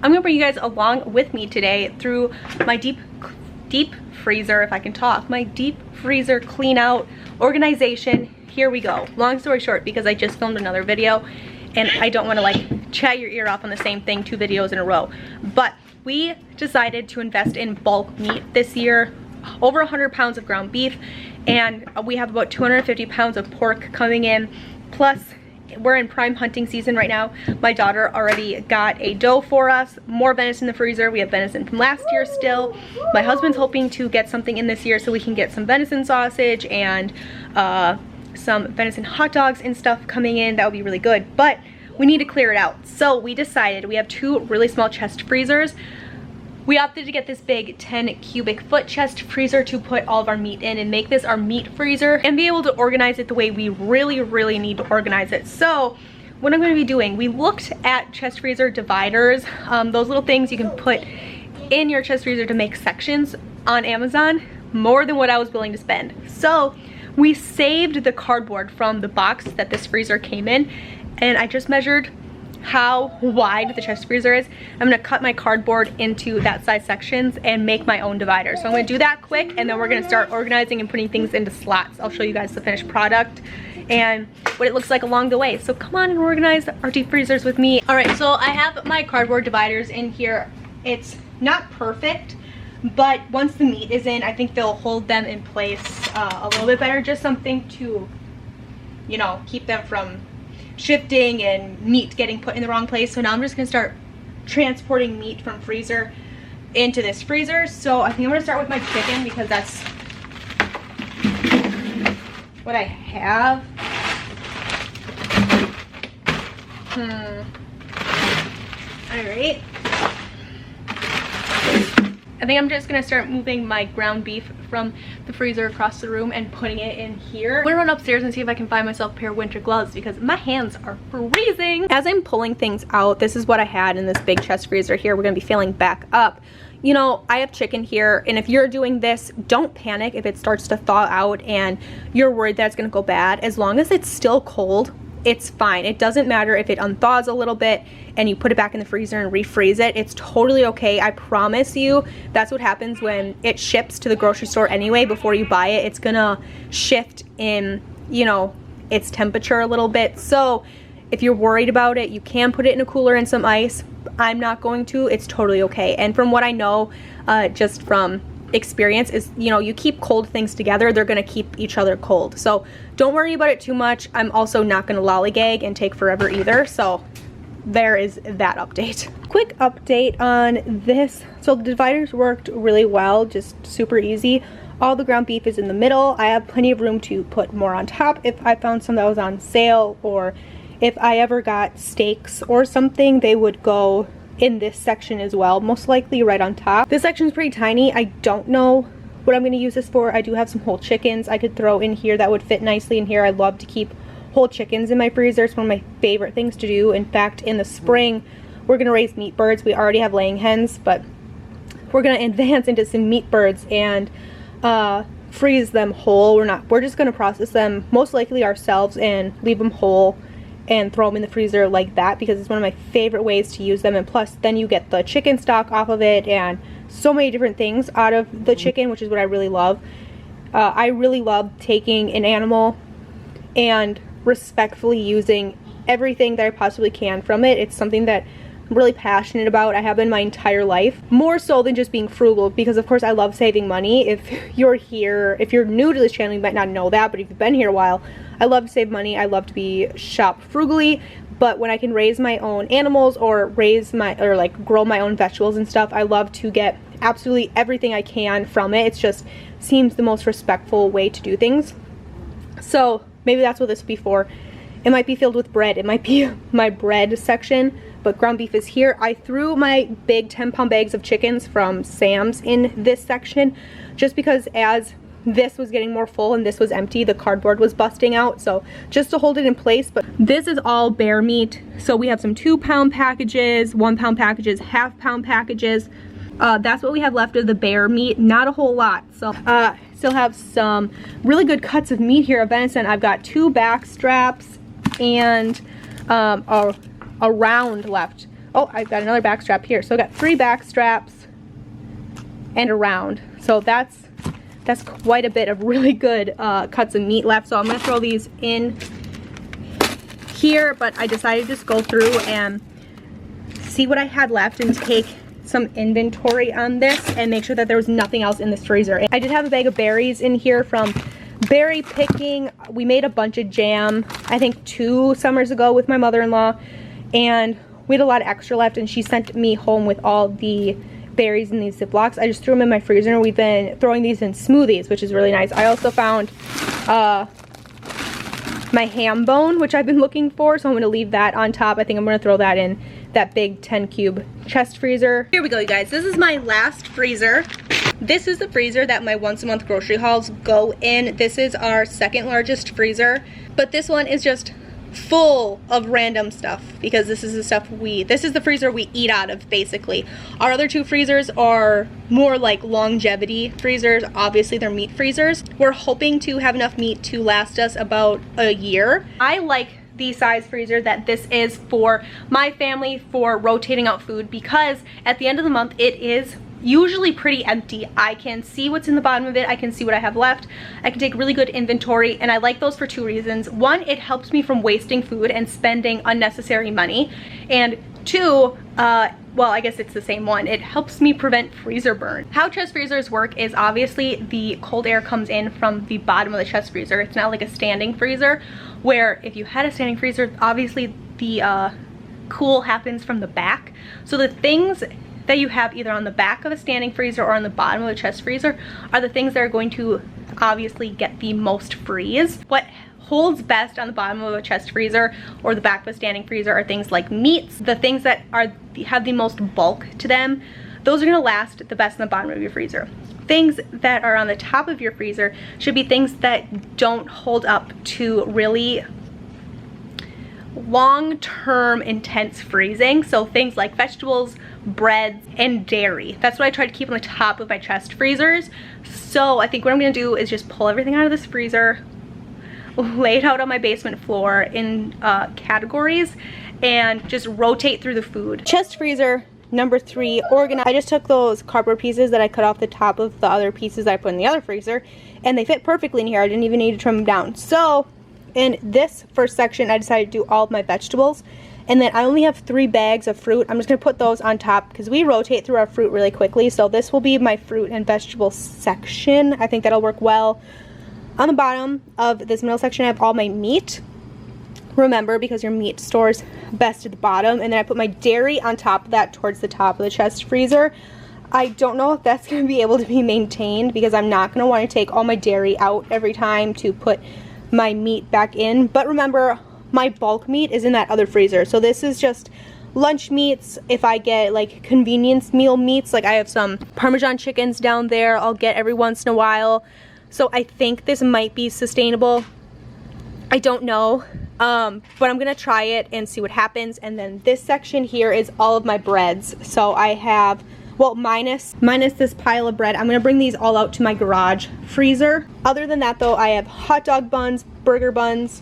I'm gonna bring you guys along with me today through my deep freezer, if I can talk, my deep freezer clean out organization. Here we go. Long story short, because I just filmed another video and I don't want to like chat your ear off on the same thing 2 videos in a row, but we decided to invest in bulk meat this year. Over 100 pounds of ground beef, and we have about 250 pounds of pork coming in. Plus, we're in prime hunting season right now. My daughter already got a doe for us, more venison in the freezer. We have venison from last year still. My husband's hoping to get something in this year so we can get some venison sausage and some venison hot dogs and stuff coming in. That would be really good, but we need to clear it out. So we decided, we have 2 really small chest freezers. We opted to get this big 10 cubic foot chest freezer to put all of our meat in and make this our meat freezer and be able to organize it the way we really need to organize it. So what I'm going to be doing, we looked at chest freezer dividers, those little things you can put in your chest freezer to make sections on Amazon, more than what I was willing to spend. So we saved the cardboard from the box that this freezer came in, and I just measured how wide the chest freezer is. I'm gonna cut my cardboard into that size sections and make my own divider. So I'm gonna do that quick, and then we're gonna start organizing and putting things into slots. I'll show you guys the finished product and what it looks like along the way. So come on and organize our deep freezers with me. All right, so I have my cardboard dividers in here. It's not perfect, but once the meat is in, I think they'll hold them in place a little bit better. Just something to, you know, keep them from shifting and meat getting put in the wrong place. So now I'm just gonna start transporting meat from freezer into this freezer. So I think I'm gonna start with my chicken because that's what I have. All right. I think I'm just gonna start moving my ground beef from the freezer across the room and putting it in here. I'm gonna run upstairs and see if I can find myself a pair of winter gloves because my hands are freezing. As I'm pulling things out, this is what I had in this big chest freezer here. We're gonna be filling back up. You know, I have chicken here, and if you're doing this, don't panic if it starts to thaw out and you're worried that it's gonna go bad. As long as it's still cold, it's fine. It doesn't matter if it unthaws a little bit and you put it back in the freezer and refreeze it. It's totally okay. I promise you, that's what happens when it ships to the grocery store anyway. Before you buy it, it's gonna shift in, you know, its temperature a little bit. So if you're worried about it, you can put it in a cooler and some ice. I'm not going to. It's totally okay. And from what I know, just from experience, is, you know, you keep cold things together, they're gonna keep each other cold. So don't worry about it too much. I'm also not gonna lollygag and take forever either. So there is that update. Quick update on this. So the dividers worked really well, just super easy. All the ground beef is in the middle. I have plenty of room to put more on top if I found some that was on sale, or if I ever got steaks or something, they would go in this section as well, most likely right on top. This section is pretty tiny. I don't know what I'm going to use this for. I do have some whole chickens I could throw in here that would fit nicely in here. I love to keep whole chickens in my freezer. It's one of my favorite things to do. In fact, in the spring, we're going to raise meat birds. We already have laying hens, but we're going to advance into some meat birds and freeze them whole. We're just going to process them most likely ourselves and leave them whole and throw them in the freezer like that, because it's one of my favorite ways to use them. And plus, then you get the chicken stock off of it and so many different things out of the chicken, which is what I really love. I really love taking an animal and respectfully using everything that I possibly can from it. It's something that I'm really passionate about. I have been my entire life, more so than just being frugal, because of course I love saving money. If you're here, if you're new to this channel, you might not know that, but if you've been here a while, I love to save money. I love to shop frugally, but when I can raise my own animals or like grow my own vegetables and stuff, I love to get absolutely everything I can from it. It just seems the most respectful way to do things. So maybe that's what this would be for. It might be filled with bread. It might be my bread section, but ground beef is here. I threw my big 10-pound bags of chickens from Sam's in this section just because as this was getting more full and this was empty, the cardboard was busting out, so just to hold it in place. But this is all bear meat, so we have some 2-pound packages, 1-pound packages, half-pound packages. That's what we have left of the bear meat, not a whole lot. So still have some really good cuts of meat here of venison. I've got 2 back straps and a round left. Oh, I've got another back strap here. So I got 3 back straps and a round. So that's quite a bit of really good cuts of meat left. So I'm gonna throw these in here, but I decided to just go through and see what I had left and take some inventory on this and make sure that there was nothing else in this freezer. I did have a bag of berries in here from berry picking. We made a bunch of jam, I think 2 summers ago with my mother-in-law, and we had a lot of extra left, and she sent me home with all the berries in these Ziplocs. I just threw them in my freezer, and we've been throwing these in smoothies, which is really nice. I also found my ham bone, which I've been looking for, so I'm gonna leave that on top. I think I'm gonna throw that in that big 10 cube chest freezer. Here we go, you guys. This is my last freezer. This is the freezer that my once a month grocery hauls go in. This is our 2nd largest freezer, but this one is just full of random stuff because this is the stuff this is the freezer we eat out of, basically. Our other 2 freezers are more like longevity freezers. Obviously they're meat freezers. We're hoping to have enough meat to last us about a year. I like the size freezer that this is for my family for rotating out food, because at the end of the month it is usually pretty empty. I can see what's in the bottom of it. I can see what I have left. I can take really good inventory, and I like those for 2 reasons. 1, it helps me from wasting food and spending unnecessary money, and 2, well, I guess it's the same one, it helps me prevent freezer burn. How chest freezers work is obviously the cold air comes in from the bottom of the chest freezer. It's not like a standing freezer, where if you had a standing freezer, obviously the cool happens from the back. So the things that you have either on the back of a standing freezer or on the bottom of a chest freezer are the things that are going to obviously get the most freeze. What holds best on the bottom of a chest freezer or the back of a standing freezer are things like meats. The things that have the most bulk to them, those are gonna last the best in the bottom of your freezer. Things that are on the top of your freezer should be things that don't hold up to really long-term intense freezing. So things like vegetables, breads, and dairy. That's what I try to keep on the top of my chest freezers. So I think what I'm gonna do is just pull everything out of this freezer, lay it out on my basement floor in categories, and just rotate through the food. Chest freezer number 3, organize. I just took those cardboard pieces that I cut off the top of the other pieces that I put in the other freezer, and they fit perfectly in here. I didn't even need to trim them down. So in this first section, I decided to do all of my vegetables, and then I only have 3 bags of fruit. I'm just gonna put those on top because we rotate through our fruit really quickly. So this will be my fruit and vegetable section. I think that'll work well. On the bottom of this middle section, I have all my meat. Remember, because your meat stores best at the bottom. And then I put my dairy on top of that towards the top of the chest freezer. I don't know if that's going to be able to be maintained because I'm not going to want to take all my dairy out every time to put my meat back in. But remember, my bulk meat is in that other freezer. So this is just lunch meats. If I get like convenience meal meats, like I have some Parmesan chickens down there, I'll get every once in a while. So I think this might be sustainable. I don't know, but I'm gonna try it and see what happens. And then this section here is all of my breads. So I have, well, minus this pile of bread. I'm gonna bring these all out to my garage freezer. Other than that though, I have hot dog buns, burger buns,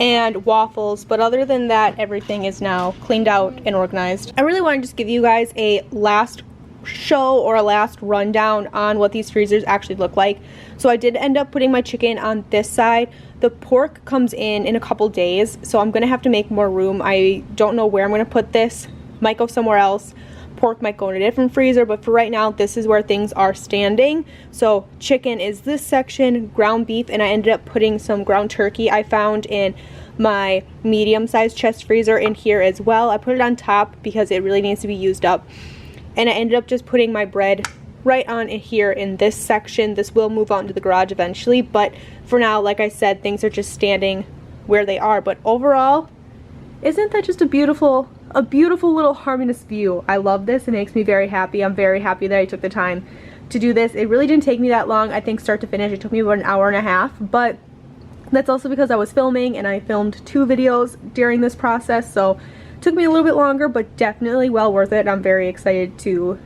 and waffles. But other than that, everything is now cleaned out and organized. I really want to just give you guys a last show or a last rundown on what these freezers actually look like. So I did end up putting my chicken on this side. The pork comes in a couple days, so I'm gonna have to make more room. I don't know where I'm gonna put this. Might go somewhere else. Pork might go in a different freezer, but for right now, this is where things are standing. So chicken is this section, ground beef, and I ended up putting some ground turkey I found in my medium-sized chest freezer in here as well. I put it on top because it really needs to be used up. And I ended up just putting my bread right on here in this section. This will move on to the garage eventually, but for now, like I said, things are just standing where they are. But overall, isn't that just a beautiful little harmonious view? I love this. It makes me very happy. I'm very happy that I took the time to do this. It really didn't take me that long. I think start to finish, it took me about an hour and a half, but that's also because I was filming and I filmed 2 videos during this process, so took me a little bit longer, but definitely well worth it. I'm very excited to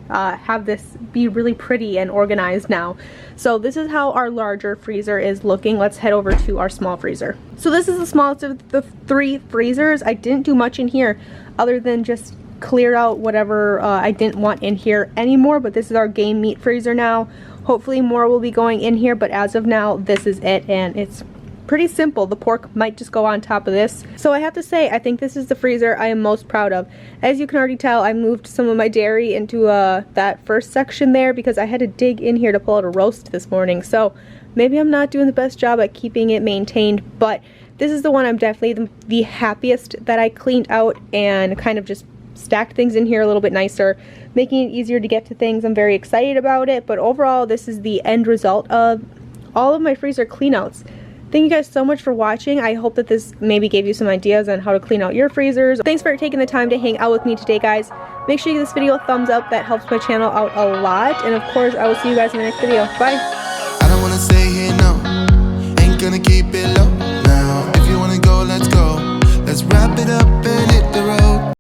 have this be really pretty and organized now. So this is how our larger freezer is looking. Let's head over to our small freezer. So this is the smallest of the 3 freezers. I didn't do much in here other than just cleared out whatever I didn't want in here anymore, but this is our game meat freezer now. Hopefully more will be going in here, but as of now, this is it, and it's pretty simple. The pork might just go on top of this. So I have to say, I think this is the freezer I am most proud of. As you can already tell, I moved some of my dairy into that first section there because I had to dig in here to pull out a roast this morning. So maybe I'm not doing the best job at keeping it maintained, but this is the one I'm definitely the happiest that I cleaned out and kind of just stacked things in here a little bit nicer, making it easier to get to things. I'm very excited about it, but overall this is the end result of all of my freezer cleanouts. Thank you guys so much for watching. I hope that this maybe gave you some ideas on how to clean out your freezers. Thanks for taking the time to hang out with me today, guys. Make sure you give this video a thumbs up. That helps my channel out a lot. And of course, I will see you guys in the next video. Bye. I don't wanna stay here, no. Ain't gonna keep it low now. If you wanna go, let's go. Let's wrap it up.